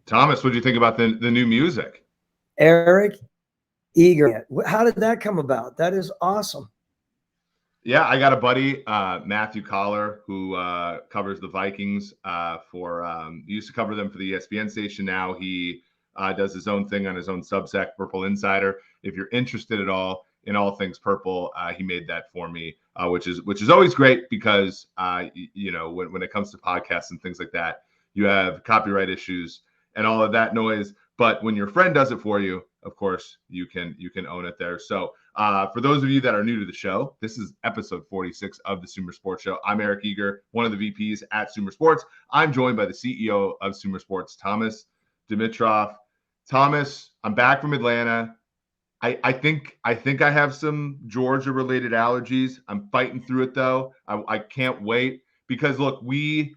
Thomas, what do you think about the new music? Eric, eager. How did that come about? That is awesome. Yeah, I got a buddy, Matthew Collar, who covers the Vikings he used to cover them for the ESPN station. Now he does his own thing on his own Substack, Purple Insider. If you're interested at all in all things purple, he made that for me, which is always great because when it comes to podcasts and things like that, you have copyright issues and all of that noise. But when your friend does it for you, of course, you can own it there. So for those of you that are new to the show, this is episode 46 of the Sumer Sports Show. I'm Eric Eager, one of the VPs at Sumer Sports. I'm joined by the CEO of Sumer Sports, Thomas Dimitrov. Thomas, I'm back from Atlanta. I think I have some Georgia-related allergies. I'm fighting through it, though. I can't wait because, look, we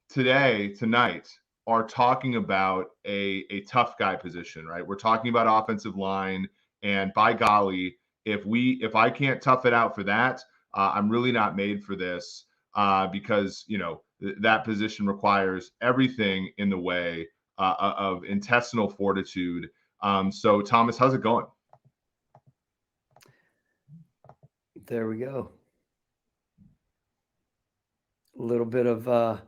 tonight are talking about a tough guy position, right? We're talking about offensive line, and by golly, if I can't tough it out for that, I'm really not made for this because that position requires everything in the way of intestinal fortitude. So Thomas, how's it going? There we go. A little bit of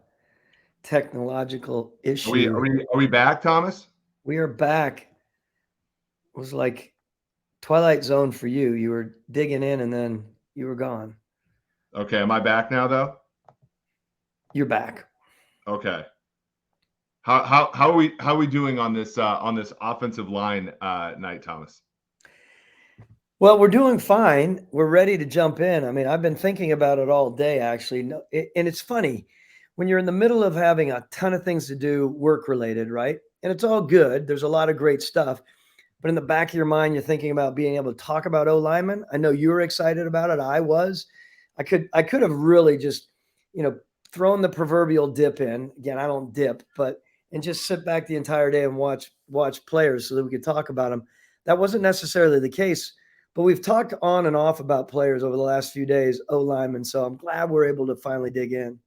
technological issue. Are we back, Thomas? We are back. It was like Twilight Zone for you. You were digging in and then you were gone. Okay, am I back now though? You're back. Okay. How are we doing on this offensive line night, Thomas? Well, we're doing fine. We're ready to jump in. I mean, I've been thinking about it all day, actually. And it's funny when you're in the middle of having a ton of things to do, work related, right? And it's all good. There's a lot of great stuff. But in the back of your mind, you're thinking about being able to talk about O-linemen. I know you were excited about it. I was. I could have really just, thrown the proverbial dip in. Again, I don't dip, and just sit back the entire day and watch players so that we could talk about them. That wasn't necessarily the case. But we've talked on and off about players over the last few days, O-linemen. So I'm glad we're able to finally dig in.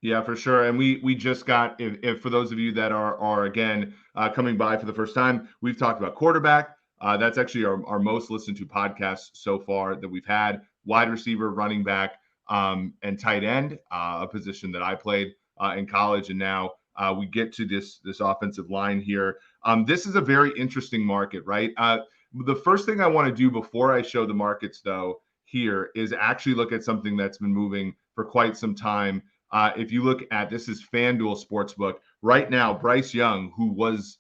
Yeah, for sure. And we just got, if for those of you that are again coming by for the first time, we've talked about quarterback. That's actually our most listened to podcast so far that we've had. Wide receiver, running back, and tight end, a position that I played in college. And now we get to this offensive line here. This is a very interesting market, right? The first thing I want to do before I show the markets, though, here is actually look at something that's been moving for quite some time. If you look at this is FanDuel Sportsbook right now, Bryce Young, who was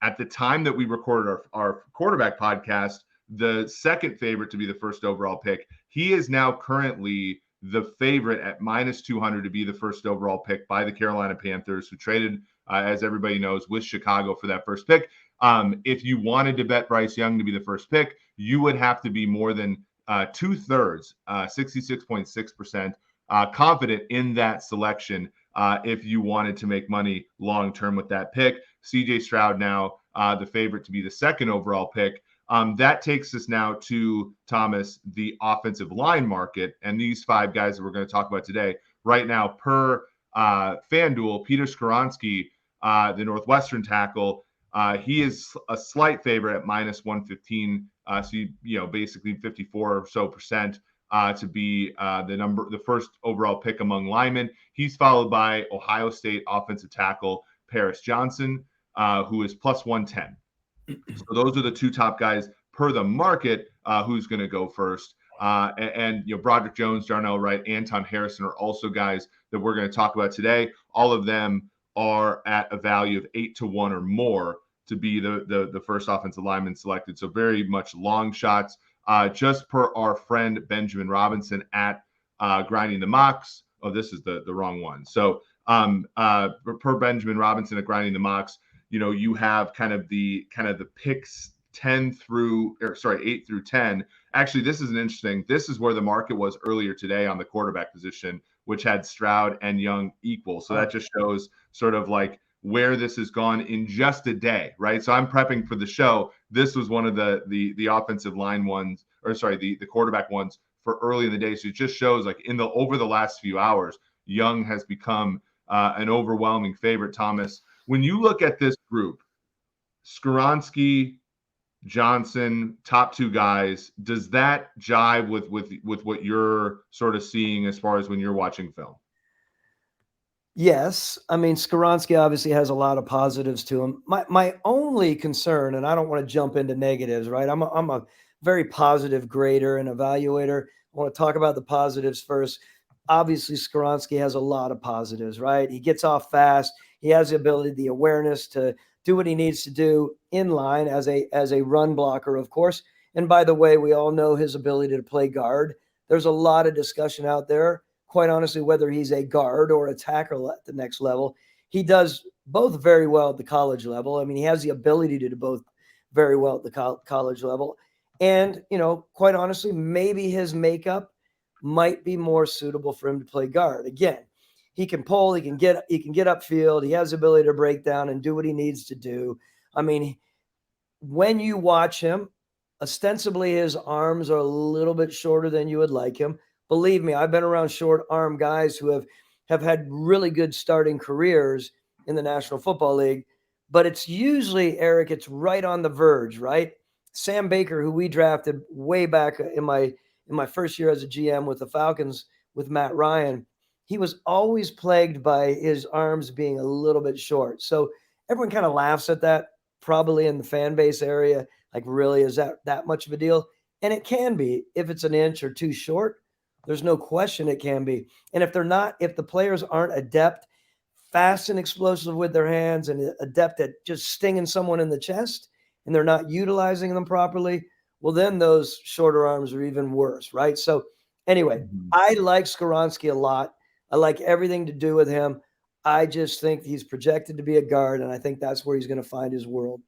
at the time that we recorded our quarterback podcast, the second favorite to be the first overall pick. He is now currently the favorite at -200 to be the first overall pick by the Carolina Panthers, who traded, as everybody knows, with Chicago for that first pick. If you wanted to bet Bryce Young to be the first pick, you would have to be more than 2/3, 66.6%, confident in that selection if you wanted to make money long-term with that pick. CJ Stroud now the favorite to be the second overall pick. That takes us now to, Thomas, the offensive line market. And these five guys that we're going to talk about today, right now, per FanDuel, Peter Skoronski, the Northwestern tackle, he is a slight favorite at -115. So basically 54 or so percent to be the first overall pick among linemen. He's followed by Ohio State offensive tackle Paris Johnson, who is +110. So those are the two top guys per the market. Who's going to go first? And Broderick Jones, Darnell Wright, Anton Harrison are also guys that we're going to talk about today. All of them are at a value of 8-1 or more to be the first offensive lineman selected. So very much long shots. Just per our friend Benjamin Robinson at Grinding the Mocks. Oh, this is the wrong one. So per Benjamin Robinson at Grinding the Mocks, you have kind of the picks 8 through 10. Actually, this is this is where the market was earlier today on the quarterback position, which had Stroud and Young equal. So that just shows sort of like where this has gone in just a day, right? So I'm prepping for the show. This was one of the offensive line ones, or sorry, the quarterback ones for early in the day. So it just shows like over the last few hours, Young has become an overwhelming favorite. Thomas, when you look at this group, Skoronski, Johnson, top two guys, does that jive with what you're sort of seeing as far as when you're watching film? Yes. I mean, Skoronski obviously has a lot of positives to him. My only concern, and I don't want to jump into negatives, right? I'm a very positive grader and evaluator. I want to talk about the positives first. Obviously, Skoronski has a lot of positives, right? He gets off fast. He has the ability, the awareness to do what he needs to do in line as a run blocker, of course. And by the way, we all know his ability to play guard. There's a lot of discussion out there, quite honestly, whether he's a guard or a tackle at the next level. He does both very well at the college level. I mean, he has the ability to do both very well at the college level. And, quite honestly, maybe his makeup might be more suitable for him to play guard. Again, he can pull, he can get upfield. He has the ability to break down and do what he needs to do. I mean, when you watch him, ostensibly his arms are a little bit shorter than you would like him. Believe me, I've been around short arm guys who have had really good starting careers in the National Football League, but it's usually, Eric, it's right on the verge, right? Sam Baker, who we drafted way back in my first year as a GM with the Falcons with Matt Ryan, he was always plagued by his arms being a little bit short. So everyone kind of laughs at that, probably in the fan base area. Like, really, is that much of a deal? And it can be if it's an inch or two short. There's no question it can be. And if the players aren't adept, fast and explosive with their hands, and adept at just stinging someone in the chest, and they're not utilizing them properly, well, then those shorter arms are even worse, right? So anyway, I like Skoronski a lot. I like everything to do with him. I just think he's projected to be a guard, and I think that's where he's going to find his world.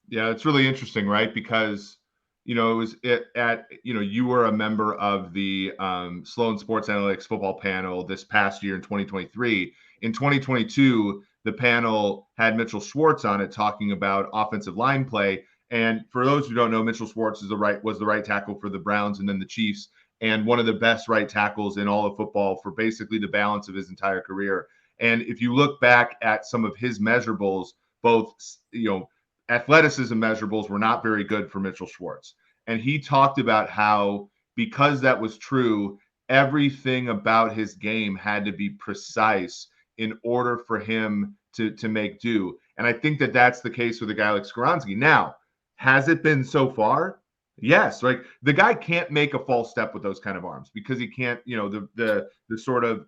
Yeah, it's really interesting, right? Because it was you were a member of the Sloan Sports Analytics football panel this past year in 2023. In 2022, the panel had Mitchell Schwartz on it talking about offensive line play. And for those who don't know, Mitchell Schwartz was the right tackle for the Browns and then the Chiefs, and one of the best right tackles in all of football for basically the balance of his entire career. And if you look back at some of his measurables, both athleticism measurables were not very good for Mitchell Schwartz. And he talked about how, because that was true, everything about his game had to be precise in order for him to make do. And I think that that's the case with a guy like Skoronski. Now, has it been so far? Yes, right. The guy can't make a false step with those kind of arms because he can't, the sort of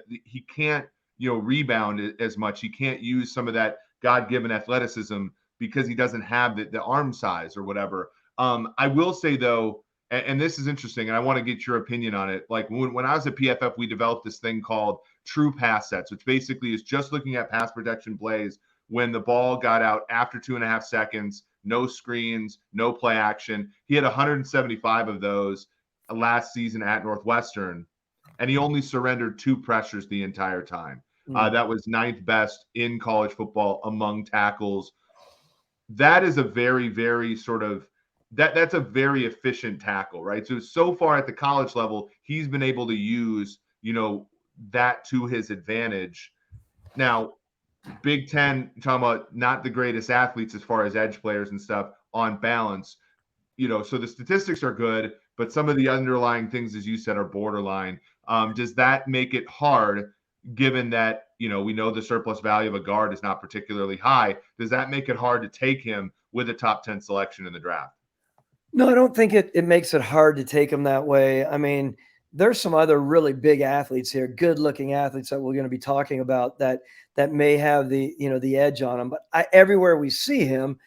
he can't, rebound as much. He can't use some of that God-given athleticism because he doesn't have the arm size or whatever. I will say though, and this is interesting, and I want to get your opinion on it. Like when I was at PFF, we developed this thing called true pass sets, which basically is just looking at pass protection plays when the ball got out after 2.5 seconds, no screens, no play action. He had 175 of those last season at Northwestern, and he only surrendered 2 pressures the entire time. That was 9th best in college football among tackles. That is a very, very sort of that's a very efficient tackle, right? So far at the college level, he's been able to use, that to his advantage. Now, Big Ten, talking about not the greatest athletes as far as edge players and stuff on balance, so the statistics are good, but some of the underlying things, as you said, are borderline. Does that make it hard, given that, we know the surplus value of a guard is not particularly high? Does that make it hard to take him with a top 10 selection in the draft? No, I don't think it makes it hard to take him that way. I mean, there's some other really big athletes here, good-looking athletes that we're going to be talking about that may have the edge on him. But everywhere we see him,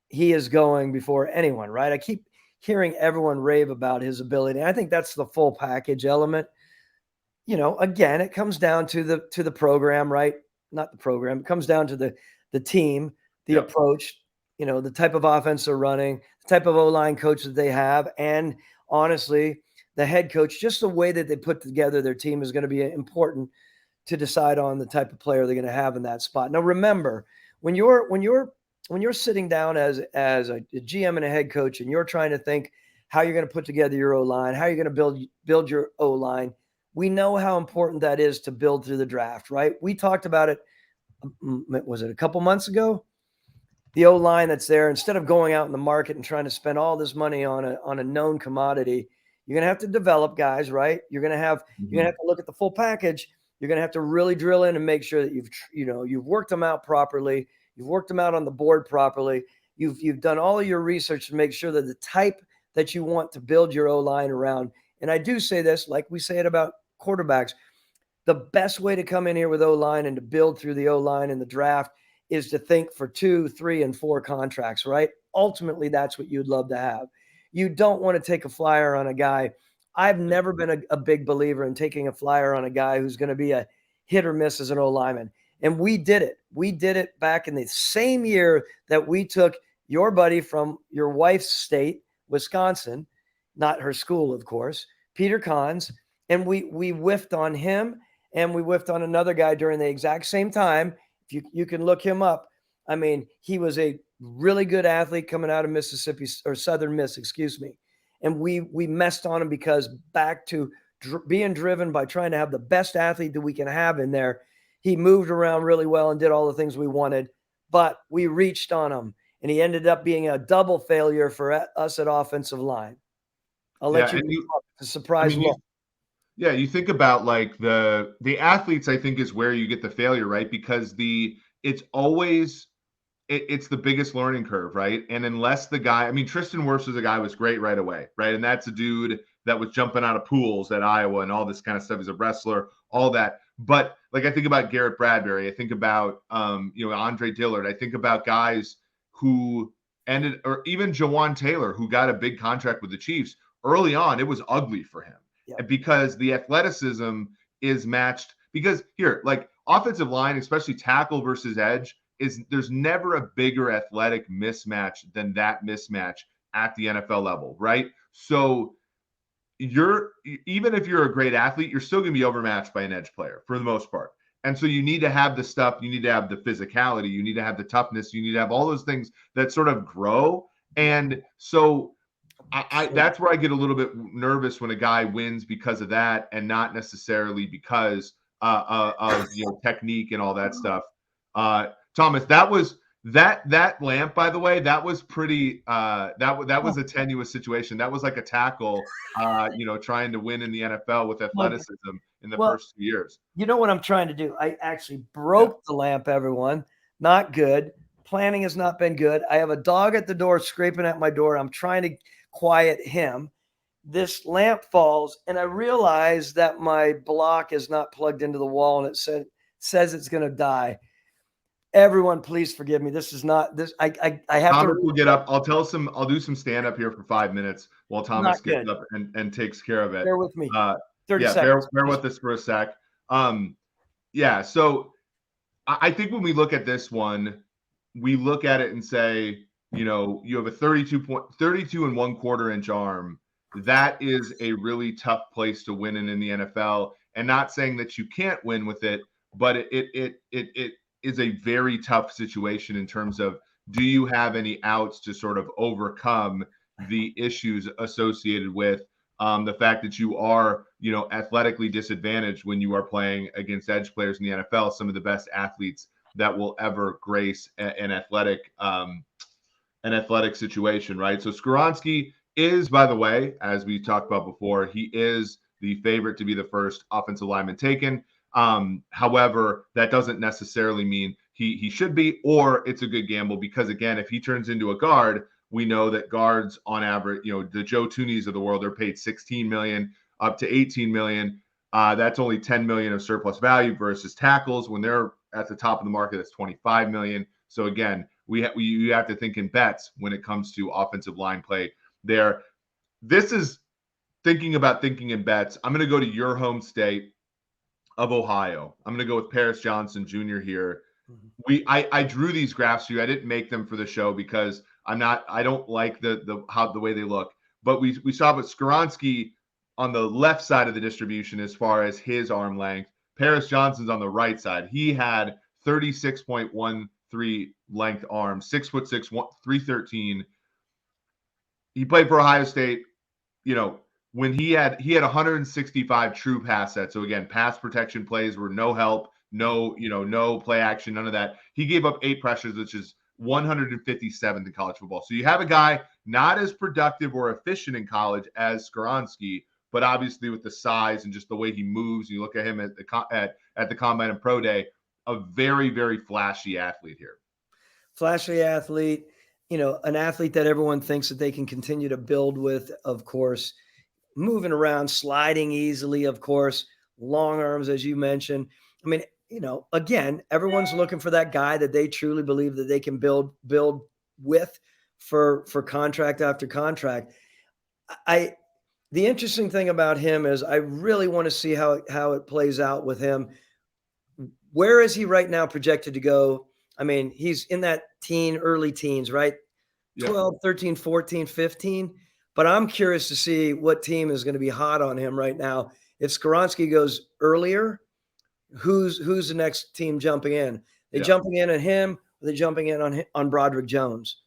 he is going before anyone, right? I keep hearing everyone rave about his ability. And I think that's the full package element. Again, it comes down to the program, right? Not the program. It comes down to the team, the approach. the type of offense they're running, the type of O-line coach that they have, and honestly, the head coach, just the way that they put together their team is going to be important to decide on the type of player they're going to have in that spot. Now, remember, when you're sitting down as a GM and a head coach, and you're trying to think how you're going to put together your O-line, how you're going to build your O-line, we know how important that is to build through the draft, right? We talked about it. Was it a couple months ago? The O-line that's there, instead of going out in the market and trying to spend all this money on a known commodity, you're going to have to develop guys, right? You're going to have to look at the full package. You're going to have to really drill in and make sure that you've worked them out properly. You've worked them out on the board properly. You've done all of your research to make sure that the type that you want to build your O-line around. And I do say this, like we say it about quarterbacks, the best way to come in here with O-line and to build through the O-line in the draft is to think for 2, 3, and 4 contracts, right? Ultimately, that's what you'd love to have. You don't want to take a flyer on a guy. I've never been a big believer in taking a flyer on a guy who's going to be a hit or miss as an O-lineman. And we did it. We did it back in the same year that we took your buddy from your wife's state, Wisconsin, not her school, of course, Peter Kahns, and we whiffed on him, and we whiffed on another guy during the exact same time. If you can look him up. I mean, he was a really good athlete coming out of Mississippi, or Southern Miss, excuse me. And we messed on him because back to being driven by trying to have the best athlete that we can have in there. He moved around really well and did all the things we wanted, but we reached on him, and he ended up being a double failure for us at offensive line. I'll let you a surprise look. Yeah, you think about like the athletes, I think, is where you get the failure, right? Because it's always it's the biggest learning curve, right? And unless the guy, I mean, Tristan Wirfs was a guy who was great right away, right? And that's a dude that was jumping out of pools at Iowa and all this kind of stuff. He's a wrestler, all that. But like I think about Garrett Bradbury, I think about Andre Dillard, I think about guys who ended, or even Jawan Taylor, who got a big contract with the Chiefs early on. It was ugly for him. Yep. Because the athleticism is matched. Because here, like offensive line, especially tackle versus edge, there's never a bigger athletic mismatch than that mismatch at the NFL level, right? So even if you're a great athlete, you're still going to be overmatched by an edge player for the most part. And so you need to have the stuff, you need to have the physicality, you need to have the toughness, you need to have all those things that sort of grow. And so that's where I get a little bit nervous when a guy wins because of that, and not necessarily because of technique and all that stuff. Thomas, that lamp, by the way, that was pretty. That was a tenuous situation. That was like a tackle, trying to win in the NFL with athleticism in the first 2 years. You know what I'm trying to do? I actually broke the lamp. Everyone, not good. Planning has not been good. I have a dog at the door scraping at my door. I'm trying to quiet him. This lamp falls, and I realize that my block is not plugged into the wall, and it says it's going to die. Everyone, please forgive me. This is not this. I have Thomas will get up. I'll do some stand up here for 5 minutes while Thomas gets up and takes care of it. Bear with me. 30 seconds. Bear with us for a sec. So I think when we look at this one, we look at it and say, you have a 32 and 1/4 inch arm. That is a really tough place to win in the NFL. And not saying that you can't win with it, but it is a very tough situation in terms of, do you have any outs to sort of overcome the issues associated with the fact that you are, athletically disadvantaged when you are playing against edge players in the NFL, some of the best athletes that will ever grace an athletic situation, right? So Skoronski is, by the way, as we talked about before, he is the favorite to be the first offensive lineman taken. However, that doesn't necessarily mean he should be, or it's a good gamble, because again, if he turns into a guard, we know that guards on average, the Joe Toonies of the world, they're paid $16 million up to $18 million. That's only $10 million of surplus value versus tackles when they're at the top of the market. That's $25 million. So again, you have to think in bets when it comes to offensive line play there. This is thinking in bets. I'm going to go to your home state of Ohio. I'm going to go with Paris Johnson Jr. here. Mhm. I drew these graphs for you. I didn't make them for the show because I don't like the way they look. But we saw with Skoronski on the left side of the distribution as far as his arm length. Paris Johnson's on the right side. He had 36.13 length arms, 6'6", 313. He played for Ohio State. You know, when he had 165 true pass sets. So again, pass protection plays were no help, no play action, none of that. He gave up 8 pressures, which is 157th in college football. So you have a guy not as productive or efficient in college as Skoronski, but obviously with the size and just the way he moves, you look at him at the combine and pro day, a very, very flashy athlete here. Flashy athlete, an athlete that everyone thinks that they can continue to build with, of course, moving around, sliding easily, of course, long arms, as you mentioned. I mean, again, everyone's looking for that guy that they truly believe that they can build with for contract after contract. I The interesting thing about him is I really want to see how it plays out with him. Where is he right now projected to go? I mean, he's in that early teens, right? Yep. 12, 13, 14, 15. But I'm curious to see what team is going to be hot on him right now. If Skoronski goes earlier, who's the next team jumping in? They Yeah. jumping in on him, or they jumping in on Broderick Jones?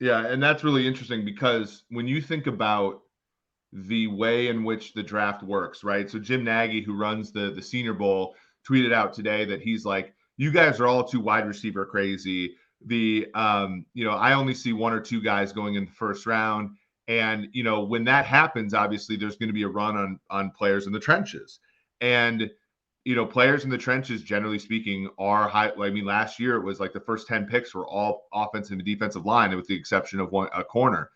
Yeah, and that's really interesting because when you think about the way in which the draft works, right? So Jim Nagy, who runs the Senior Bowl, tweeted out today that he's like, "You guys are all too wide receiver crazy. I only see 1 or 2 guys going in the first round, and when that happens, obviously there's going to be a run on players in the trenches, and players in the trenches, generally speaking, are high. I mean, last year it was like the first 10 picks were all offensive and defensive line, with the exception of a corner."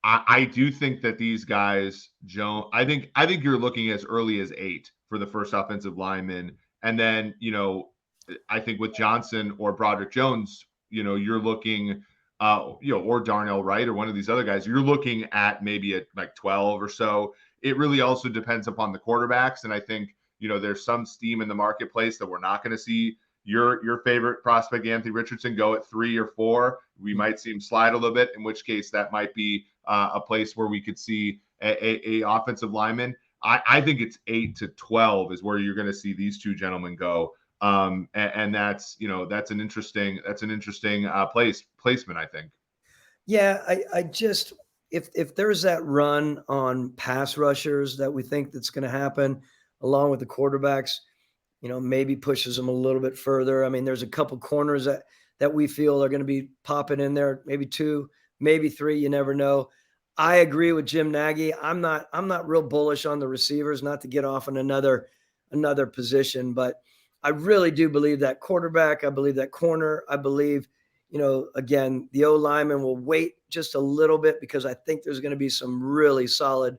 I do think that these guys, Joe, I think you're looking as early as 8 for the first offensive lineman. And then, I think with Johnson or Broderick Jones, you're looking, or Darnell Wright or one of these other guys, you're looking at maybe at like 12 or so. It really also depends upon the quarterbacks. And I think, there's some steam in the marketplace that we're not going to see your favorite prospect, Anthony Richardson, go at 3 or 4. We might see him slide a little bit, in which case that might be a place where we could see a offensive lineman. I think it's 8 to 12 is where you're going to see these two gentlemen go. And that's an interesting placement, I think. Yeah, I just if there's that run on pass rushers that we think that's going to happen, along with the quarterbacks, maybe pushes them a little bit further. I mean, there's a couple corners that we feel are going to be popping in there, maybe 2, maybe 3. You never know. I agree with Jim Nagy. I'm not real bullish on the receivers, not to get off on another position, but I really do believe that quarterback. I believe that corner. I believe, again, the O lineman will wait just a little bit because I think there's going to be some really solid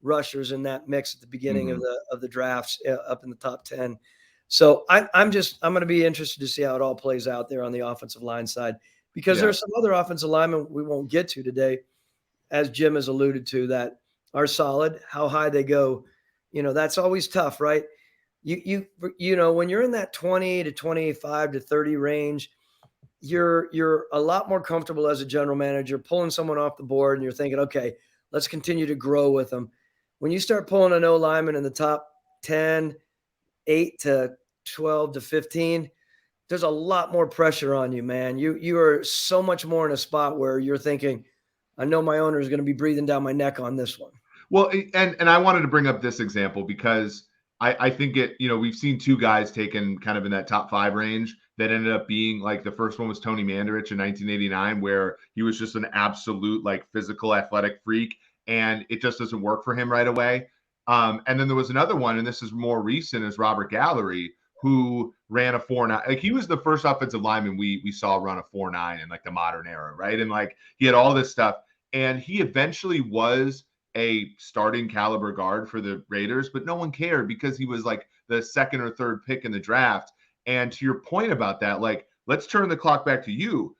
rushers in that mix at the beginning Mm-hmm. of the drafts up in the top 10. So I'm going to be interested to see how it all plays out there on the offensive line side, because Yeah. there's some other offensive linemen we won't get to today, as Jim has alluded to, that are solid. How high they go, that's always tough, right? When you're in that 20 to 25 to 30 range, you're a lot more comfortable as a general manager pulling someone off the board, and you're thinking, okay, let's continue to grow with them. When you start pulling an O lineman in the top 10, 8 to 12 to 15, there's a lot more pressure on you, man. You are so much more in a spot where you're thinking, I know my owner is going to be breathing down my neck on this one. Well, and I wanted to bring up this example because I think we've seen 2 guys taken kind of in that top 5 range that ended up being like, the first one was Tony Mandarich in 1989, where he was just an absolute like physical athletic freak, and it just doesn't work for him right away. And then there was another one, and this is more recent, is Robert Gallery, who ran a 4.9. Like, he was the first offensive lineman we saw run a 4.9 in like the modern era, right? And like, he had all this stuff, and he eventually was a starting caliber guard for the Raiders, but no one cared because he was like the 2nd or 3rd pick in the draft. And to your point about that, like, let's turn the clock back to you.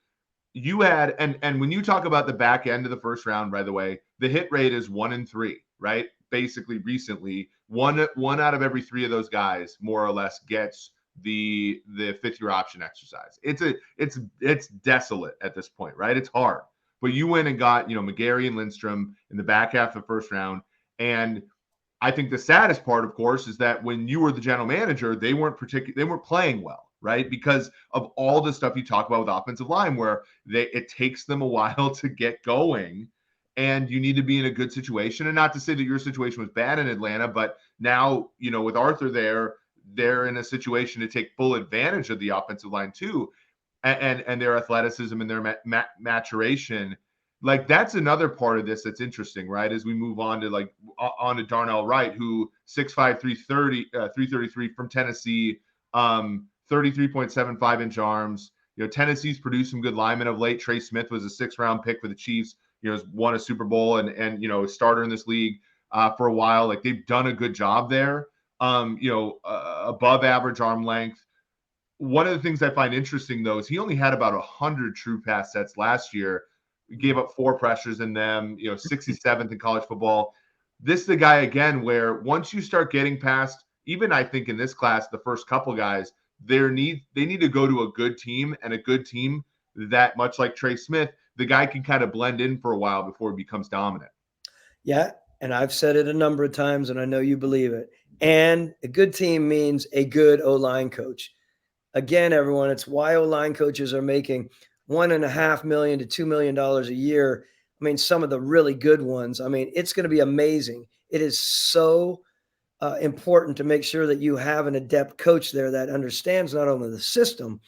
You had, and when you talk about the back end of the first round, by the way, the hit rate is 1 in 3, right? Basically, recently, one out of every 3 of those guys, more or less, gets the fifth year option exercise. It's desolate at this point, right? It's hard. But you went and got, McGarry and Lindstrom in the back half of the first round. And I think the saddest part, of course, is that when you were the general manager, they weren't playing well, right? Because of all the stuff you talk about with offensive line, where it takes them a while to get going, and you need to be in a good situation. And not to say that your situation was bad in Atlanta, but now, with Arthur there, they're in a situation to take full advantage of the offensive line too, and their athleticism and their maturation. Like, that's another part of this that's interesting, right? As we move on to Darnell Wright, who 6'5", 333 from Tennessee, 33.75-inch arms. Tennessee's produced some good linemen of late. Trey Smith was a 6th round pick for the Chiefs. Won a Super Bowl and a starter in this league for a while. Like, they've done a good job there. Above average arm length. One of the things I find interesting, though, is he only had about 100 true pass sets last year. He gave up 4 pressures in them, 67th in college football. This is the guy, again, where once you start getting past, even I think in this class, the first couple guys, they need to go to a good team, and a good team that, much like Trey Smith, the guy can kind of blend in for a while before he becomes dominant. Yeah, and I've said it a number of times, and I know you believe it. And a good team means a good O-line coach. Again, everyone, it's why O-line coaches are making $1.5 million to $2 million a year. I mean, some of the really good ones. I mean, it's going to be amazing. It is so important to make sure that you have an adept coach there that understands not only the system,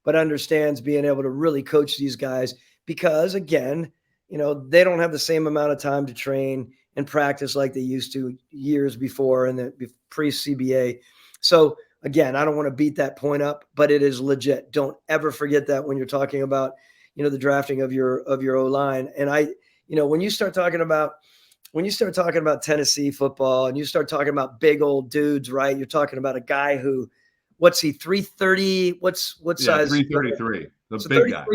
but understands being able to really coach these guys, because, again, they don't have the same amount of time to train and practice like they used to years before in the pre-CBA. So, again, I don't want to beat that point up, but it is legit. Don't ever forget that when you're talking about, the drafting of your O-line. And when you start talking about Tennessee football and you start talking about big old dudes, right? You're talking about a guy who, what's he, 330? What's size? 333. The big guy.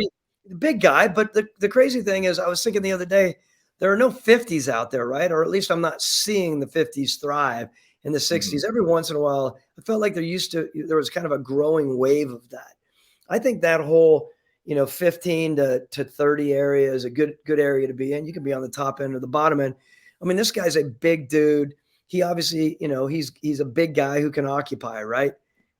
The big guy. But the crazy thing is, I was thinking the other day, there are no 50s out there, right? Or at least I'm not seeing the 50s thrive in the 60s. Mm-hmm. Every once in a while, I felt like there was kind of a growing wave of that. I think that whole, 15 to 30 area is a good area to be in. You can be on the top end or the bottom end. I mean, this guy's a big dude. He obviously, he's a big guy who can occupy, right?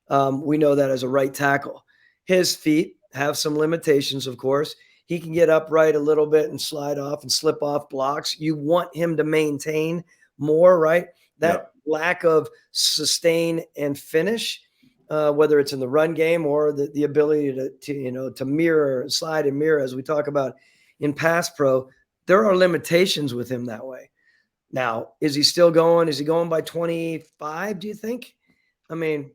We know that as a right tackle. His feet have some limitations, of course. He can get upright a little bit and slide off and slip off blocks. You want him to maintain more, right? That lack of sustain and finish, whether it's in the run game or the ability to mirror, slide and mirror, as we talk about in pass pro, there are limitations with him that way. Now, is he still going? Is he going by 25, do you think? I mean,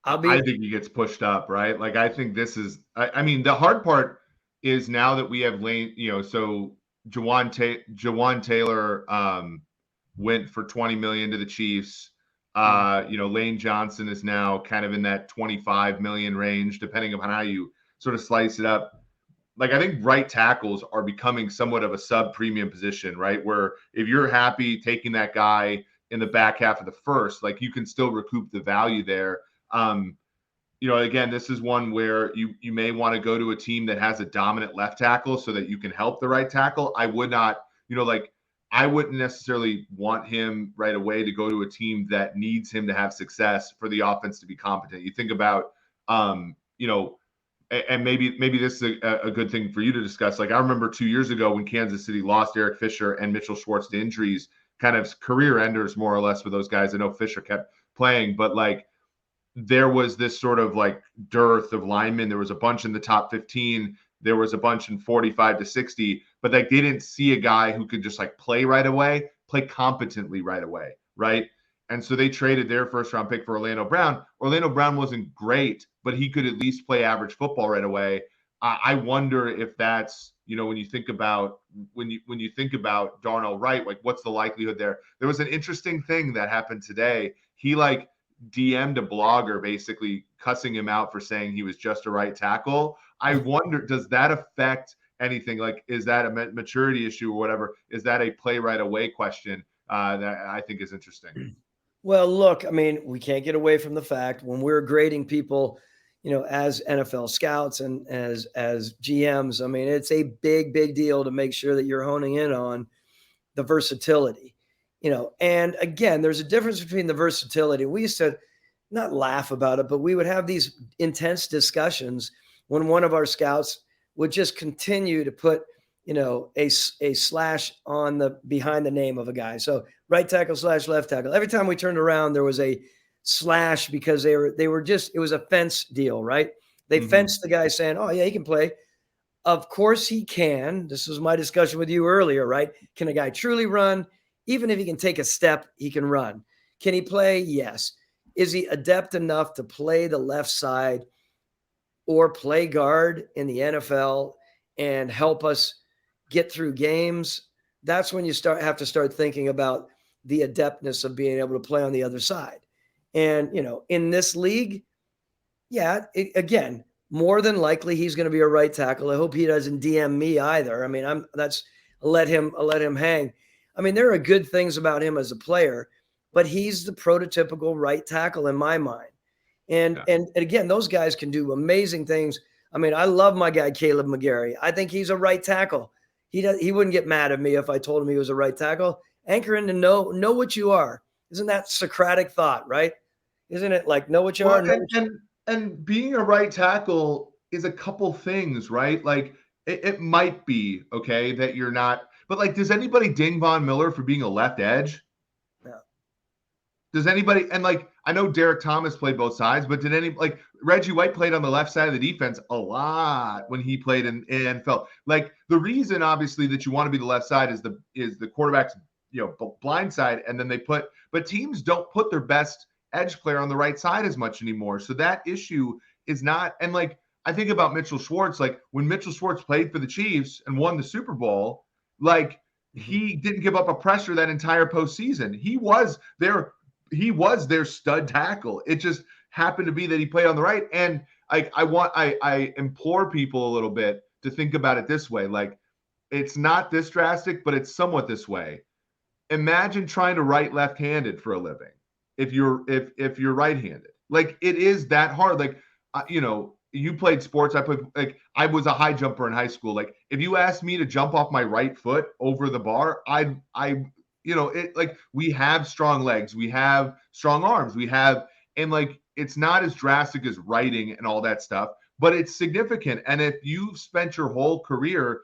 I think he gets pushed up, right? Like, I think this is, I mean, the hard part is now that we have Lane, so Jawan Taylor went for $20 million to the Chiefs. Lane Johnson is now kind of in that $25 million range, depending upon how you sort of slice it up. Like, I think right tackles are becoming somewhat of a sub-premium position, right? Where if you're happy taking that guy in the back half of the first, like, you can still recoup the value there. Again, this is one where you may want to go to a team that has a dominant left tackle so that you can help the right tackle. I would not, I wouldn't necessarily want him right away to go to a team that needs him to have success for the offense to be competent. You think about, and maybe this is a good thing for you to discuss. Like, I remember 2 years ago when Kansas City lost Eric Fisher and Mitchell Schwartz to injuries, kind of career enders more or less for those guys. I know Fisher kept playing, but like, there was this sort of like dearth of linemen. There was a bunch in the top 15. There was a bunch in 45 to 60, but like, they didn't see a guy who could just like play right away, play competently right away, right? And so they traded their first round pick for Orlando Brown. Orlando Brown wasn't great, but he could at least play average football right away. I wonder if that's, when you think about Darnell Wright, like, what's the likelihood there? There was an interesting thing that happened today. He like DM'd a blogger basically cussing him out for saying he was just a right tackle. I wonder, does that affect anything? Like, is that a maturity issue or whatever? Is that a play right away question that I think is interesting? Well, look, I mean, we can't get away from the fact when we're grading people, as NFL scouts and as GMs. I mean, it's a big, big deal to make sure that you're honing in on the versatility. And again, there's a difference between the versatility. We used to not laugh about it, but we would have these intense discussions when one of our scouts would just continue to put, a slash on the behind the name of a guy. So right tackle slash left tackle. Every time we turned around, there was a slash because they were just, it was a fence deal, right? They fenced the guy saying, "Oh yeah, he can play." Of course he can. This was my discussion with you earlier, right? Can a guy truly run? Even if he can take a step, he can run. Can he play? Yes. Is he adept enough to play the left side or play guard in the NFL and help us get through games? That's when you have to start thinking about the adeptness of being able to play on the other side. And, in this league, yeah, again, more than likely he's going to be a right tackle. I hope he doesn't DM me either. I mean, I'll let him hang. I mean, there are good things about him as a player, but he's the prototypical right tackle in my mind. And Yeah. and again, those guys can do amazing things. I mean, I love my guy Caleb McGarry. I think he's a right tackle. He wouldn't get mad at me if I told him he was a right tackle. Anchor in to know what you are. Isn't that Socratic thought, right? Isn't it like know what you are? Well, Know what you and being a right tackle is a couple things, right? Like it might be okay that you're not, but like, does anybody ding Von Miller for being a left edge? Yeah. Does anybody, and like, I know Derek Thomas played both sides, but did any, like, Reggie White played on the left side of the defense a lot when he played in NFL. Like, the reason obviously that you want to be the left side is the quarterback's, blind side. And then but teams don't put their best edge player on the right side as much anymore. So that issue is not, and like, I think about Mitchell Schwartz, like when Mitchell Schwartz played for the Chiefs and won the Super Bowl, like, he didn't give up a pressure that entire postseason. He was their stud tackle. It just happened to be that he played on the right. And I implore people a little bit to think about it this way. Like, it's not this drastic, but it's somewhat this way. Imagine trying to write left-handed for a living if you're right-handed. Like, it is that hard. Like, you played sports. I was a high jumper in high school. Like, if you asked me to jump off my right foot over the bar, like, we have strong legs, we have strong arms, and like, it's not as drastic as writing and all that stuff, but it's significant. And if you've spent your whole career,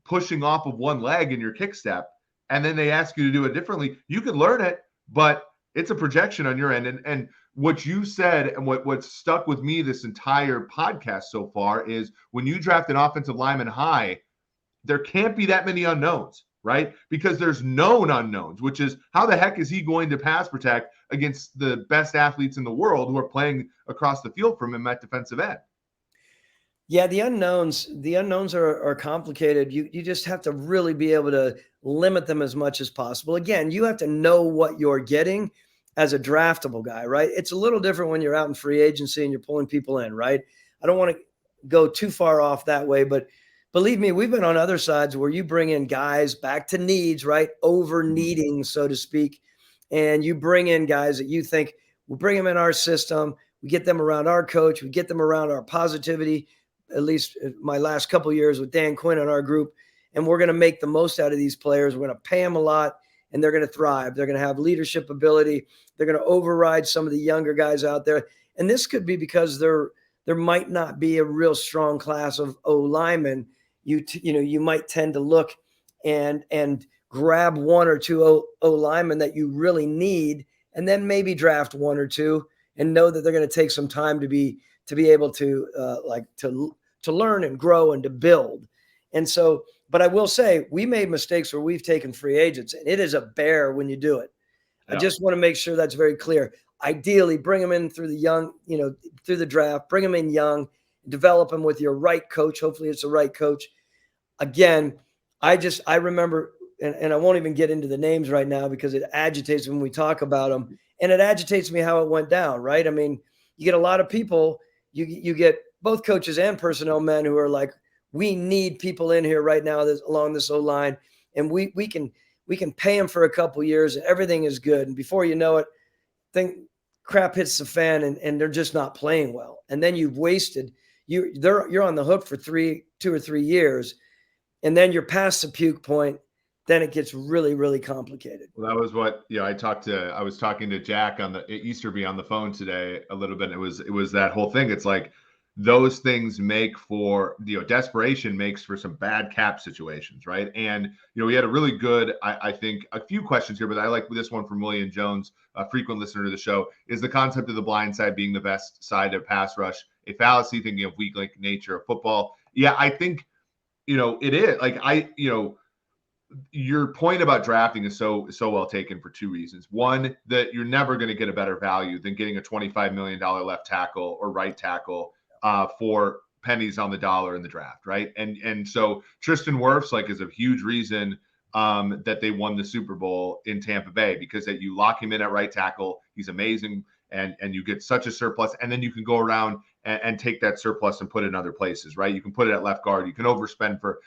pushing off of one leg in your kick step, and then they ask you to do it differently, you can learn it, but it's a projection on your end. And what you said and what's stuck with me this entire podcast so far is when you draft an offensive lineman high, there can't be that many unknowns, right? Because there's known unknowns, which is how the heck is he going to pass protect against the best athletes in the world who are playing across the field from him at defensive end? Yeah, the unknowns are complicated. You just have to really be able to limit them as much as possible. Again, you have to know what you're getting as a draftable guy, right? It's a little different when you're out in free agency and you're pulling people in, right? I don't want to go too far off that way, but believe me, we've been on other sides where you bring in guys back to needs, right? Over needing, so to speak. And you bring in guys that you think we'll bring them in our system. We get them around our coach. We get them around our positivity. At least my last couple of years with Dan Quinn on our group, and we're going to make the most out of these players. We're going to pay them a lot, and they're going to thrive. They're going to have leadership ability. They're going to override some of the younger guys out there. And this could be because there might not be a real strong class of O linemen. You might tend to look and grab one or two O linemen that you really need, and then maybe draft one or two and know that they're going to take some time to be able to to learn and grow and to build. And so, but I will say we made mistakes where we've taken free agents, and it is a bear when you do it. I just want to make sure that's very clear. Ideally, bring them in through the young, through the draft, bring them in young, develop them with your right coach. Hopefully it's the right coach. Again, I remember, and I won't even get into the names right now because it agitates when we talk about them, and it agitates me how it went down, right? I mean, you get a lot of people, you get both coaches and personnel men who are like, we need people in here right now along this O line, and we can we can pay them for a couple years and everything is good. And before you know it, crap hits the fan and they're just not playing well. And then you've wasted, you're on the hook for 2 or 3 years. And then you're past the puke point. Then it gets really, really complicated. Well, that was what, I was talking to Jack on the Easterby on the phone today a little bit. It was that whole thing. It's like those things make for, desperation makes for some bad cap situations, right? And, we had a really good, I think, a few questions here, but I like this one from William Jones, a frequent listener to the show. Is the concept of the blind side being the best side of pass rush a fallacy, thinking of weak link nature of football? Yeah, I think, it is. Like, your point about drafting is so well taken for two reasons. One, that you're never going to get a better value than getting a $25 million left tackle or right tackle for pennies on the dollar in the draft, right? And so Tristan Wirfs is a huge reason that they won the Super Bowl in Tampa Bay, because that you lock him in at right tackle, he's amazing, and you get such a surplus, and then you can go around and take that surplus and put it in other places, right? You can put it at left guard. You can overspend for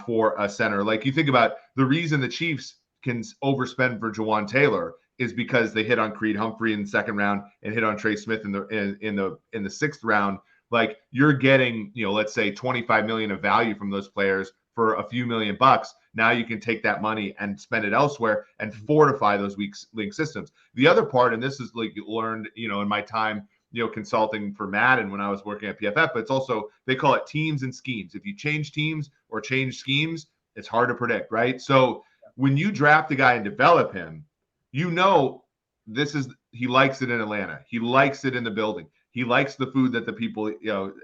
for a center. Like, you think about the reason the Chiefs can overspend for Jawan Taylor is because they hit on Creed Humphrey in the second round and hit on Trey Smith in the sixth round. Like, you're getting, let's say $25 million of value from those players for a few $1 million. Now you can take that money and spend it elsewhere and fortify those weak link systems. The other part, and this is learned, in my time, consulting for Madden when I was working at PFF, but it's also, they call it teams and schemes. If you change teams or change schemes, it's hard to predict, right? So when you draft a guy and develop him, he likes it in Atlanta. He likes it in the building. He likes the food that the people,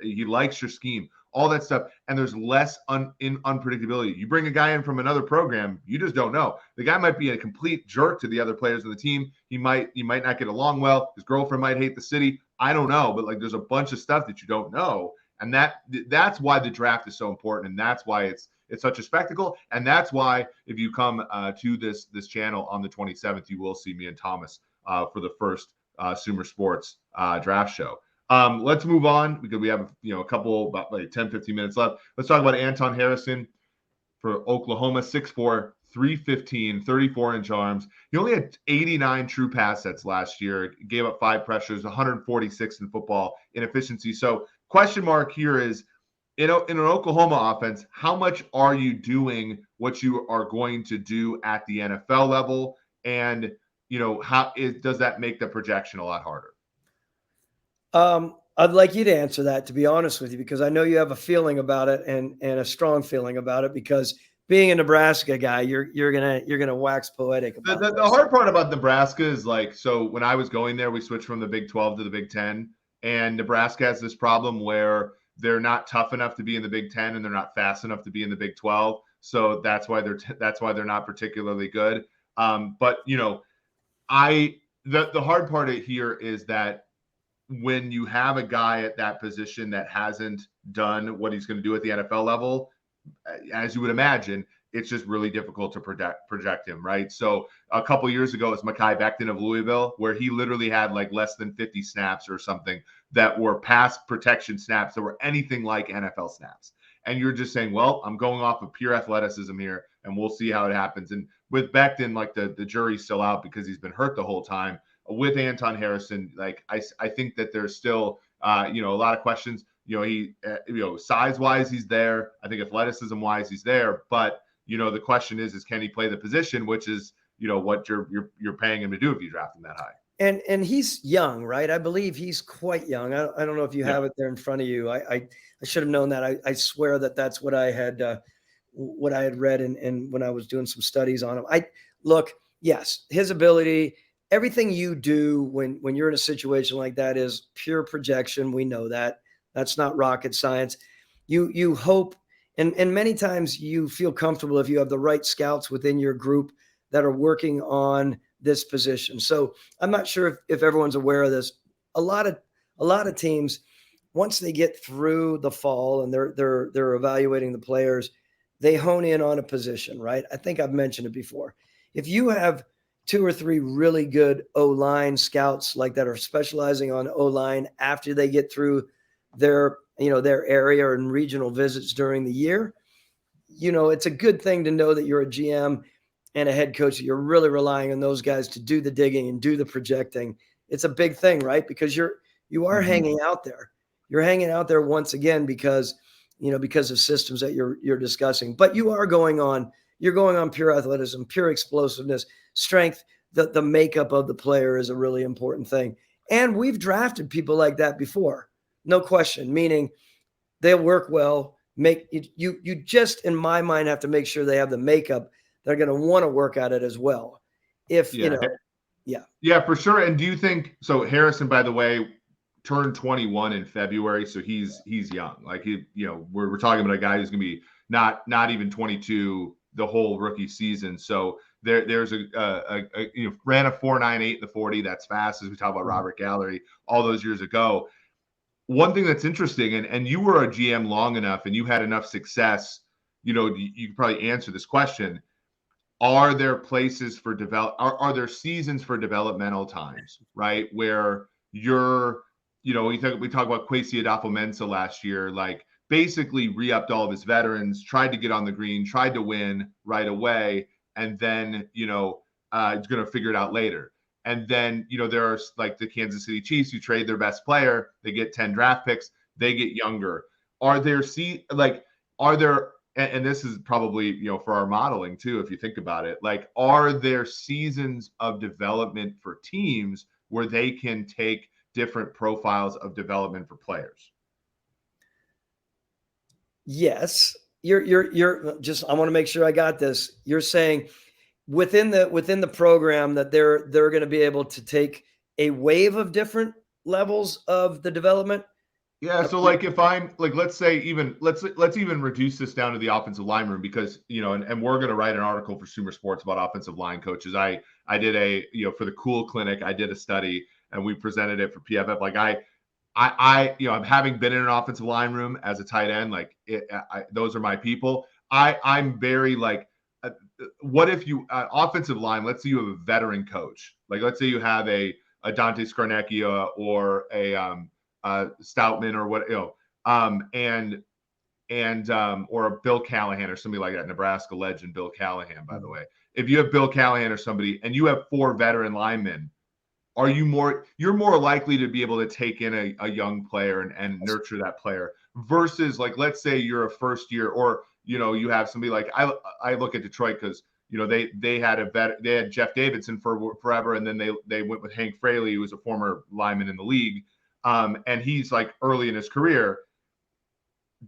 he likes your scheme, all that stuff. And there's less unpredictability. You bring a guy in from another program, you just don't know. The guy might be a complete jerk to the other players on the team. He might not get along well. His girlfriend might hate the city. I don't know, but there's a bunch of stuff that you don't know. And that's why the draft is so important. And that's why it's such a spectacle. And that's why if you come to this channel on the 27th, you will see me and Thomas for the first Sumer Sports draft show. Let's move on because we have a couple, about 10-15 minutes left. Let's talk about Anton Harrison for Oklahoma, 6'4", 315, 34-inch arms. He only had 89 true pass sets last year, gave up 5 pressures, 146 in football in efficiency. So question mark here is, in an Oklahoma offense, how much are you doing what you are going to do at the NFL level? And, does that make the projection a lot harder? I'd like you to answer that, to be honest with you, because I know you have a feeling about it and a strong feeling about it, because being a Nebraska guy, you're gonna wax poetic about the hard part about Nebraska is so when I was going there, we switched from the Big 12 to the Big 10, and Nebraska has this problem where they're not tough enough to be in the Big 10 and they're not fast enough to be in the Big 12. So that's why they're not particularly good. But the hard part here is that when you have a guy at that position that hasn't done what he's going to do at the NFL level, as you would imagine, it's just really difficult to project him, right? So a couple years ago, it's Mekhi Becton of Louisville, where he literally had less than 50 snaps or something that were pass protection snaps that were anything like NFL snaps. And you're just saying, well, I'm going off of pure athleticism here, and we'll see how it happens. And with Becton, the jury's still out because he's been hurt the whole time. With Anton Harrison, I think that there's still, a lot of questions. He, size-wise, he's there. I think athleticism-wise, he's there. But the question is can he play the position, which is, what you're paying him to do if you draft him that high. And he's young, right? I believe he's quite young. I don't know if you have it there in front of you. I should have known that. I swear that's what I had read and when I was doing some studies on him. Yes, his ability. Everything you do when you're in a situation like that is pure projection. We know that. That's not rocket science. You hope, and many times you feel comfortable if you have the right scouts within your group that are working on this position. So I'm not sure if everyone's aware of this. A lot of teams, once they get through the fall and they're evaluating the players, they hone in on a position, right? I think I've mentioned it before. If you have 2 or 3 really good O-line scouts that are specializing on O-line after they get through their area and regional visits during the year, it's a good thing to know that you're a GM and a head coach, that you're really relying on those guys to do the digging and do the projecting. It's a big thing, right? Because you are hanging out there. You're hanging out there once again because because of systems that you're discussing. But you're going on pure athleticism, pure explosiveness, strength. The makeup of the player is a really important thing. And we've drafted people like that before, no question, meaning they'll work well. You just, in my mind, have to make sure they have the makeup. They're going to want to work at it as well. If Yeah. Yeah. Yeah, for sure. And do you think so? Harrison, by the way, turned 21 in February, so he's young. Like we're talking about a guy who's going to be not even 22 the whole rookie season. So there's a ran a 4.98 in the 40. That's fast, as we talk about Robert Gallery all those years ago. One thing that's interesting, and you were a GM long enough, and you had enough success. You could probably answer this question. Are there places for are there seasons for developmental times, right? Where we talk about Kwesi Adolfo-Mensah last year, like basically re-upped all of his veterans, tried to get on the green, tried to win right away, and then, he's going to figure it out later. And then, there are like the Kansas City Chiefs who trade their best player, they get 10 draft picks, they get younger. Are there and this is probably, for our modeling too, if you think about it, like, are there seasons of development for teams where they can take different profiles of development for players? Yes. You're just, I want to make sure I got this. You're saying within the program that they're going to be able to take a wave of different levels of the development. Yeah, so like if I'm like, let's say even let's even reduce this down to the offensive line room, because and we're going to write an article for Sumer Sports about offensive line coaches. I did a for the Cool Clinic, I did a study and we presented it for PFF. Like I'm having been in an offensive line room as a tight end, like those are my people. I'm very like, what if you offensive line? Let's say you have a veteran coach, like let's say you have a Dante Scarnecchia or a Stoutman or what, or a Bill Callahan or somebody like that, Nebraska legend Bill Callahan, by the way. If you have Bill Callahan or somebody and you have 4 veteran linemen, you're more likely to be able to take in a young player and nurture that player versus, like, let's say you're a first year, or you have somebody like, I look at Detroit because they had Jeff Davidson for forever, and then they went with Hank Fraley, who was a former lineman in the league. And he's like early in his career.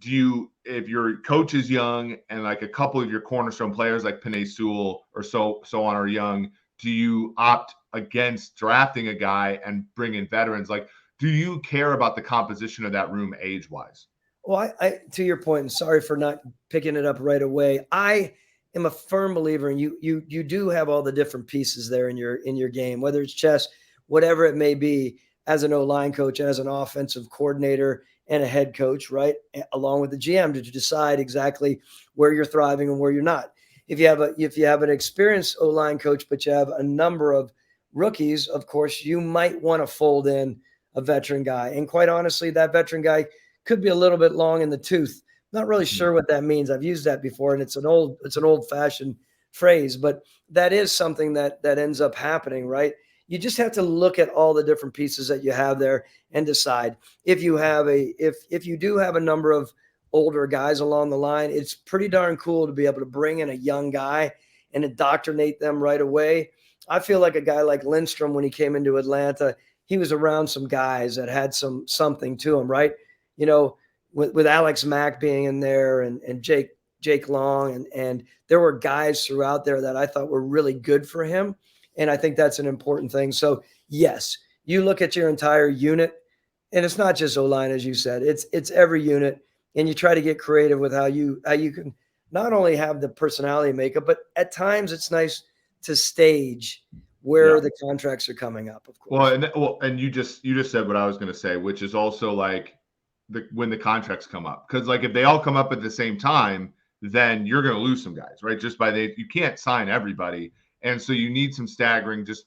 If your coach is young and like a couple of your cornerstone players like Penei Sewell or so on are young, do you opt against drafting a guy and bring in veterans? Like, do you care about the composition of that room age-wise? Well, I to your point, and sorry for not picking it up right away, I am a firm believer, and you do have all the different pieces there in your game, whether it's chess, whatever it may be, as an O-line coach, as an offensive coordinator, and a head coach, right? Along with the GM to decide exactly where you're thriving and where you're not. If you have an experienced O-line coach, but you have a number of rookies, of course, you might want to fold in a veteran guy. And quite honestly, that veteran guy could be a little bit long in the tooth. Not really sure what that means. I've used that before, and it's an old-fashioned phrase, but that is something that ends up happening, right? You just have to look at all the different pieces that you have there and decide if you do have a number of older guys along the line. It's pretty darn cool to be able to bring in a young guy and indoctrinate them right away. I feel like a guy like Lindstrom, when he came into Atlanta, he was around some guys that had something to him, right? With Alex Mack being in there and Jake Long, and there were guys throughout there that I thought were really good for him. And I think that's an important thing. So yes, you look at your entire unit, and it's not just O-line, as you said, it's every unit. And you try to get creative with how you can not only have the personality makeup, but at times it's nice to stage where the contracts are coming up, of course. And you just said what I was going to say, which is also like when the contracts come up, because like if they all come up at the same time, then you're going to lose some guys, right? Just you can't sign everybody. And so you need some staggering just,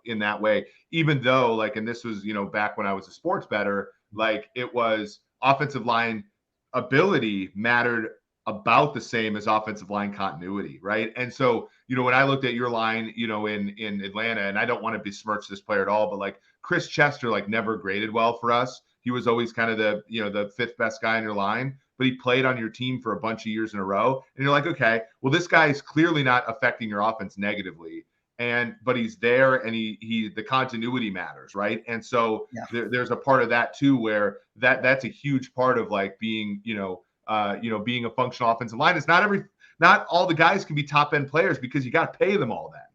in that way, even though like, and this was, back when I was a sports bettor, like it was offensive line ability mattered about the same as offensive line continuity, right? And so, when I looked at your line, in Atlanta, and I don't want to besmirch this player at all, but like Chris Chester, like never graded well for us. He was always kind of the fifth best guy in your line, but he played on your team for a bunch of years in a row. And you're like, okay, well, this guy is clearly not affecting your offense negatively. But he's there, and the continuity matters, right? And so Yeah. there's a part of that too, where that's a huge part of like being, being a functional offensive line. It's not all the guys can be top end players because you got to pay them all that.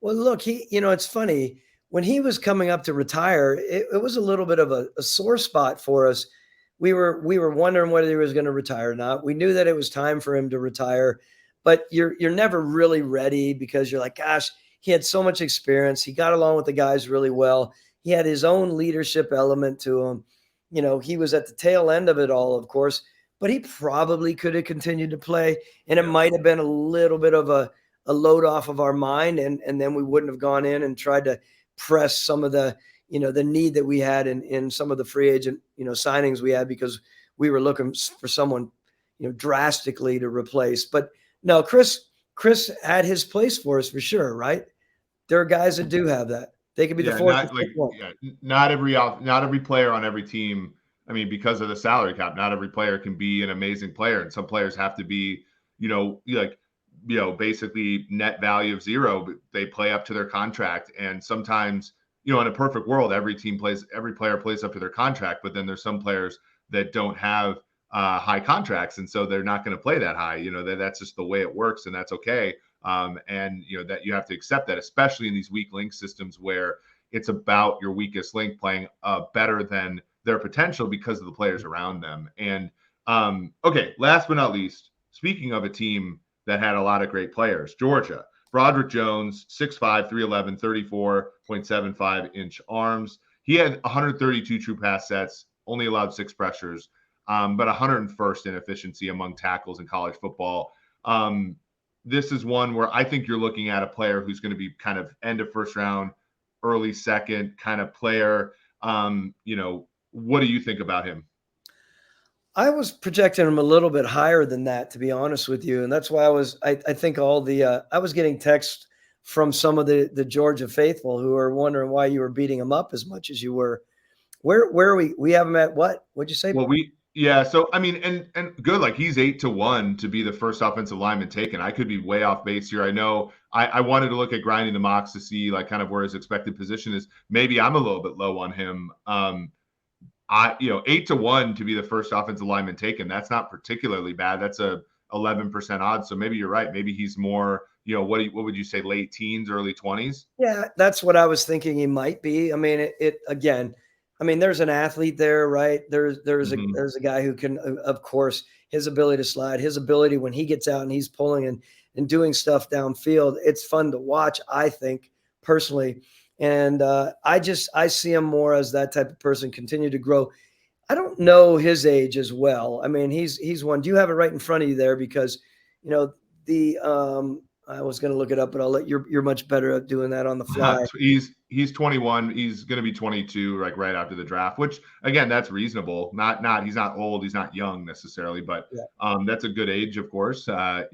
Well, look, it's funny when he was coming up to retire, it was a little bit of a sore spot for us. We were wondering whether he was going to retire or not. We knew that it was time for him to retire, but you're never really ready because you're like, gosh, he had so much experience. He got along with the guys really well. He had his own leadership element to him. He was at the tail end of it all, of course, but he probably could have continued to play, and it might have been a little bit of a load off of our mind, and then we wouldn't have gone in and tried to press some of the the need that we had in some of the free agent signings we had, because we were looking for someone drastically to replace. But no, Chris had his place for us for sure, right? There are guys that do have that. They could be the fourth. Not every player on every team. I mean, because of the salary cap, not every player can be an amazing player, and some players have to be, basically net value of zero, but they play up to their contract. And sometimes, in a perfect world, every player plays up to their contract, but then there's some players that don't have high contracts, and so they're not going to play that high. That's just the way it works, and that's okay. And that you have to accept that, especially in these weak link systems where it's about your weakest link playing better than their potential because of the players around them. And okay, last but not least, speaking of a team that had a lot of great players, Georgia. Broderick Jones, 6'5", 311, 34.75-inch arms. He had 132 true pass sets, only allowed 6 pressures, but 101st in efficiency among tackles in college football. This is one where I think you're looking at a player who's going to be kind of end of first round, early second kind of player. What do you think about him? I was projecting him a little bit higher than that, to be honest with you. And that's why I think I was getting texts from some of the Georgia faithful who are wondering why you were beating him up as much as you were. Where are we have him at what? What'd you say? Well, so I mean, and good, like he's 8-1 to be the first offensive lineman taken. I could be way off base here. I know I wanted to look at grinding the mocks to see like kind of where his expected position is. Maybe I'm a little bit low on him. 8-1 to be the first offensive lineman taken. That's not particularly bad. That's a 11% odds. So maybe you're right. Maybe he's more, what would you say, late teens, early 20s? Yeah, that's what I was thinking he might be. I mean, again, I mean, there's an athlete there, right? There's a guy who can, of course, his ability to slide, his ability when he gets out and he's pulling and doing stuff downfield. It's fun to watch, I think, personally. And I see him more as that type of person, continue to grow. I don't know his age as well. I mean, he's one. Do you have it right in front of you there? Because, I was going to look it up, but I'll let you're much better at doing that on the fly. He's 21. He's going to be 22, like right after the draft, which again, that's reasonable. He's not old. He's not young necessarily, but that's a good age, of course, for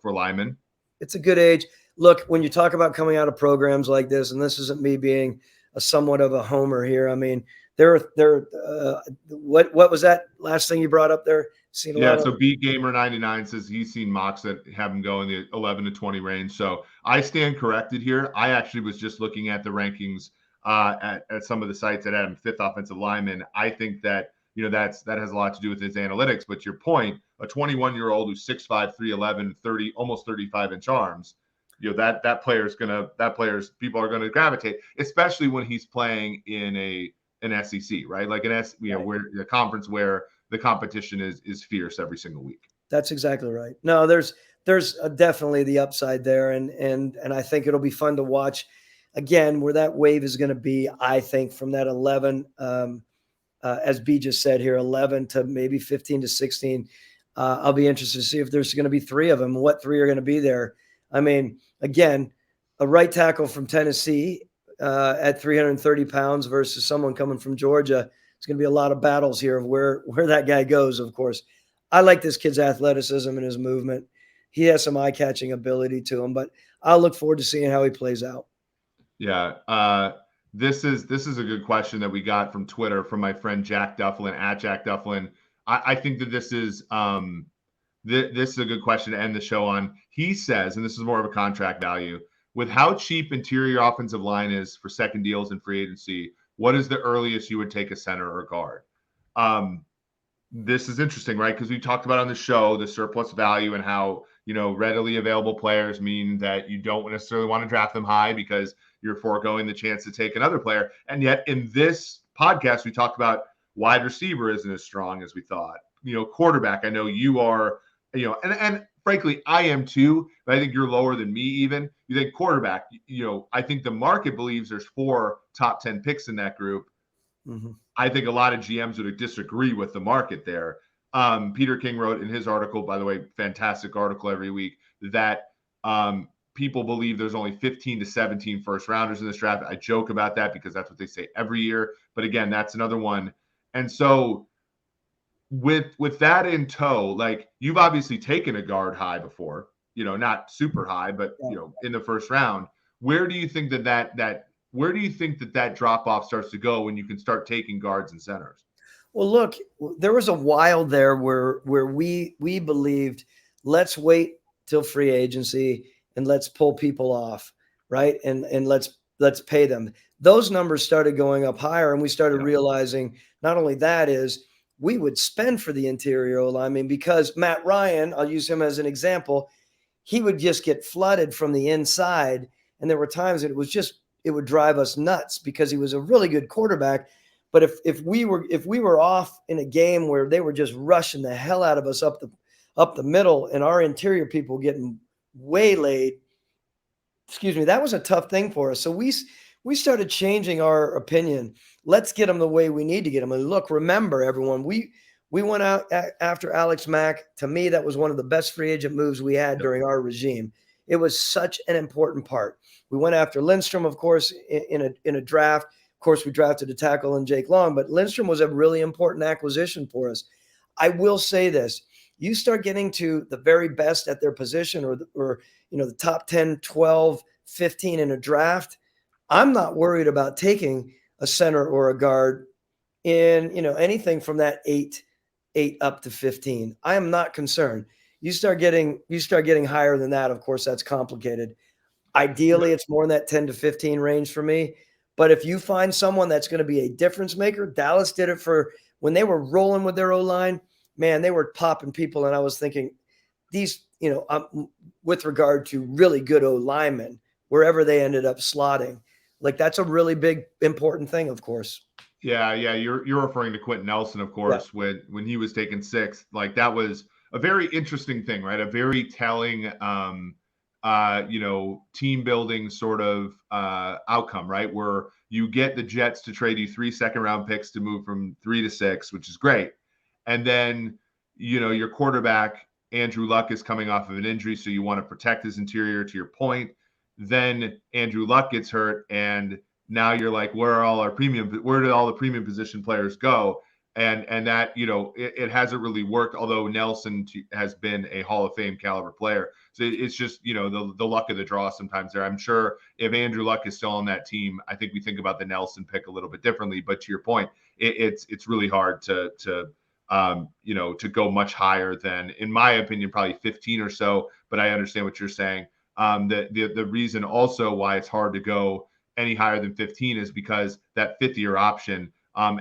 linemen. It's a good age. Look, when you talk about coming out of programs like this, and this isn't me being a somewhat of a homer here. I mean, what was that last thing you brought up there? So Beat Gamer 99 says he's seen mocks that have him go in the 11 to 20 range. So I stand corrected here. I actually was just looking at the rankings at some of the sites that had him 5th offensive lineman. I think that that has a lot to do with his analytics. But your point, a 21-year-old who's 6'5", 311, almost 35-inch arms. People are going to gravitate, especially when he's playing in an SEC, right? Like where the conference where the competition is fierce every single week. That's exactly right. No, there's definitely the upside there, and I think it'll be fun to watch again where that wave is going to be. I think from that 11, as B just said here, 11 to maybe 15 to 16. I'll be interested to see if there's going to be 3 of them. What 3 are going to be there? I mean, again, a right tackle from Tennessee at 330 pounds versus someone coming from Georgia. It's going to be a lot of battles here of where that guy goes, of course. I like this kid's athleticism and his movement. He has some eye-catching ability to him, but I'll look forward to seeing how he plays out. Yeah. This is a good question that we got from Twitter from my friend Jack Dufflin at Jack Dufflin. I think that this is this is a good question to end the show on. He says, and this is more of a contract value, with how cheap interior offensive line is for second deals in free agency, what is the earliest you would take a center or guard? This is interesting, right? Because we talked about on the show the surplus value and how, readily available players mean that you don't necessarily want to draft them high because you're foregoing the chance to take another player. And yet in this podcast, we talked about wide receiver isn't as strong as we thought. Quarterback, I know you are, and frankly, I am too, but I think you're lower than me even. You think quarterback, I think the market believes there's 4 top 10 picks in that group. Mm-hmm. I think a lot of GMs would disagree with the market there. Peter King wrote in his article, by the way, fantastic article every week, that people believe there's only 15 to 17 first rounders in this draft. I joke about that because that's what they say every year. But again, that's another one. And so with that in tow, like you've obviously taken a guard high before, not super high, but in the first round. Where do you think that drop off starts to go when you can start taking guards and centers? Well, look, there was a while there where we believed, let's wait till free agency and let's pull people off, right? And let's pay them. Those numbers started going up higher, and we started realizing not only that is we would spend for the interior line, because Matt Ryan, I'll use him as an example, he would just get flooded from the inside, and there were times that it would drive us nuts because he was a really good quarterback. But if we were off in a game where they were just rushing the hell out of us up the middle and our interior people getting waylaid, that was a tough thing for us. So we started changing our opinion. Let's get them the way we need to get them. And look, remember everyone, we went out after Alex Mack. To me, that was one of the best free agent moves we had during our regime. It was such an important part. We went after Lindstrom, of course, in a draft. Of course, we drafted a tackle in Jake Long, but Lindstrom was a really important acquisition for us. I will say this. You start getting to the very best at their position or the top 10, 12, 15 in a draft. I'm not worried about taking a center or a guard in, anything from that 8 up to 15. I am not concerned. You start getting higher than that. Of course, that's complicated. Ideally, it's more in that 10 to 15 range for me. But if you find someone that's going to be a difference maker, Dallas did it for when they were rolling with their O-line, man, they were popping people. And I was thinking these, with regard to really good O-linemen, wherever they ended up slotting, like that's a really big, important thing, of course. Yeah. You're referring to Quentin Nelson, of course, when he was taken 6th. Like that was a very interesting thing, right? A very telling team building sort of outcome, right? Where you get the Jets to trade you 3 second-round picks to move from 3 to 6, which is great. And then, your quarterback, Andrew Luck, is coming off of an injury, so you want to protect his interior, to your point. Then Andrew Luck gets hurt, and now you're like, where did all the premium position players go? And that, it hasn't really worked, although Nelson has been a Hall of Fame caliber player. So it's just, the luck of the draw sometimes there. I'm sure if Andrew Luck is still on that team, I think we think about the Nelson pick a little bit differently. But to your point, it's really hard to go much higher than, in my opinion, probably 15 or so. But I understand what you're saying. The reason also why it's hard to go any higher than 15 is because that 5th-year option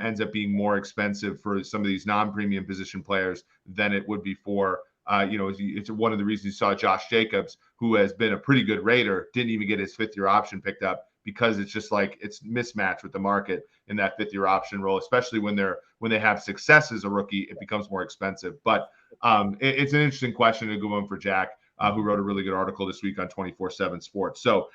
ends up being more expensive for some of these non-premium position players than it would be for, it's one of the reasons you saw Josh Jacobs, who has been a pretty good Raider, didn't even get his 5th-year option picked up because it's just like it's mismatched with the market in that 5th-year option role, especially when they have success as a rookie, it becomes more expensive. But it's an interesting question, a good one for Jack, who wrote a really good article this week on 24/7 Sports. So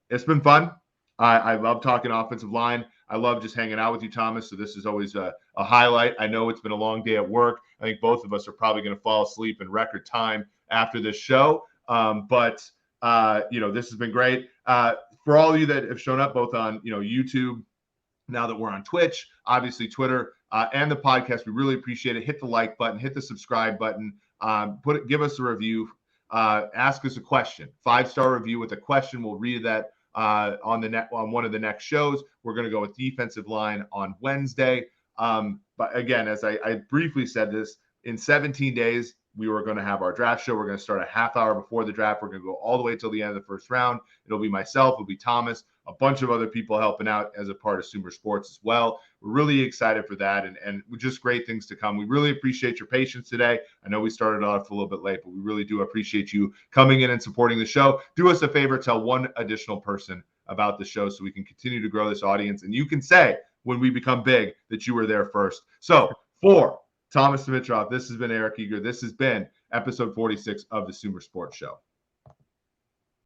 it's been fun. I love talking offensive line. I love just hanging out with you, Thomas. So this is always a highlight. I know it's been a long day at work. I think both of us are probably going to fall asleep in record time after this show. But this has been great. For all of you that have shown up both on, YouTube, now that we're on Twitch, obviously Twitter, and the podcast. We really appreciate it. Hit the like button, hit the subscribe button, give us a review, ask us a question, 5-star review with a question. We'll read that on one of the next shows. We're going to go with defensive line on Wednesday. But again, as I briefly said this, in 17 days, we were going to have our draft show. We're going to start a half hour before the draft. We're going to go all the way till the end of the first round. It'll be myself, it'll be Thomas, a bunch of other people helping out as a part of Sumer Sports as well. We're really excited for that, and just great things to come. We really appreciate your patience today. I know we started off a little bit late, but we really do appreciate you coming in and supporting the show. Do us a favor, tell one additional person about the show so we can continue to grow this audience. And you can say when we become big that you were there first. So for Thomas Dimitrov, this has been Eric Eager. This has been episode 46 of the Sumer Sports Show.